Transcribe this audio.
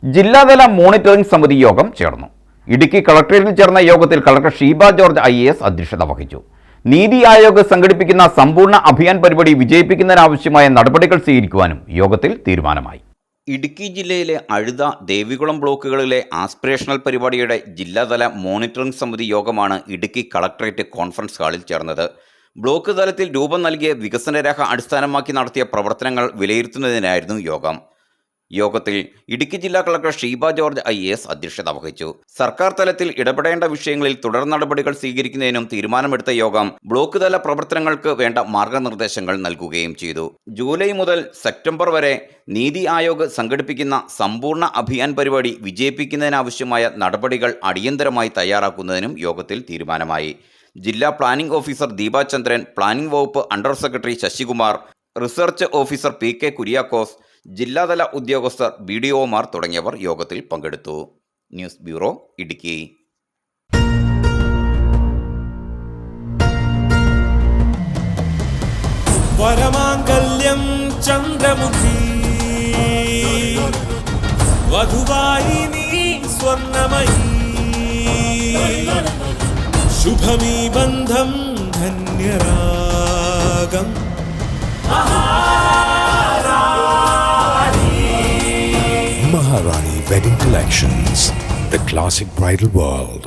ജില്ലാതല മോണിറ്ററിംഗ് സമിതി യോഗം ചേർന്നു. ഇടുക്കി കളക്ടറേറ്റിൽ ചേർന്ന യോഗത്തിൽ കളക്ടർ ഷീബ ജോർജ് IAS അധ്യക്ഷത വഹിച്ചു. നീതി ആയോഗ് സംഘടിപ്പിക്കുന്ന സമ്പൂർണ്ണ അഭിയാൻ പരിപാടി വിജയിപ്പിക്കുന്നതിനാവശ്യമായ നടപടികൾ സ്വീകരിക്കുവാനും യോഗത്തിൽ തീരുമാനമായി. ഇടുക്കി ജില്ലയിലെ അഴുത, ദേവികുളം ബ്ലോക്കുകളിലെ ആസ്പിറേഷണൽ പരിപാടിയുടെ ജില്ലാതല മോണിറ്ററിംഗ് സമിതി യോഗമാണ് ഇടുക്കി കളക്ടറേറ്റ് കോൺഫറൻസ് ഹാളിൽ ചേർന്നത്. ബ്ലോക്ക് തലത്തിൽ രൂപം നൽകിയ വികസനരേഖ അടിസ്ഥാനമാക്കി നടത്തിയ പ്രവർത്തനങ്ങൾ വിലയിരുത്തുന്നതിനായിരുന്നു യോഗം. യോഗത്തിൽ ഇടുക്കി ജില്ലാ കളക്ടർ ഷീബ ജോർജ് IAS അധ്യക്ഷത വഹിച്ചു. സർക്കാർ തലത്തിൽ ഇടപെടേണ്ട വിഷയങ്ങളിൽ തുടർ നടപടികൾ സ്വീകരിക്കുന്നതിനും തീരുമാനമെടുത്ത യോഗം ബ്ലോക്ക് തല പ്രവർത്തനങ്ങൾക്ക് വേണ്ട മാർഗനിർദ്ദേശങ്ങൾ നൽകുകയും ചെയ്തു. ജൂലൈ മുതൽ സെപ്റ്റംബർ വരെ നീതി ആയോഗ് സംഘടിപ്പിക്കുന്ന സമ്പൂർണ്ണ അഭിയാൻ പരിപാടി വിജയിപ്പിക്കുന്നതിനാവശ്യമായ നടപടികൾ അടിയന്തരമായി തയ്യാറാക്കുന്നതിനും യോഗത്തിൽ തീരുമാനമായി. ജില്ലാ planning officer Deepa Chandran, planning വകുപ്പ് under secretary Sasikumar, research officer PK Kuriakose, ജില്ലാതല ഉദ്യോഗസ്ഥർ, BDOമാർ തുടങ്ങിയവർ യോഗത്തിൽ പങ്കെടുത്തു. News bureau, Idukki. വരമാംഗല്യം ചന്ദ്രമുഖി വധുവായി നീ സ്വർണ്ണമയി ശുഭമീ ബന്ധം ധന്യരാഗം Maharani Wedding Collections, the classic bridal world.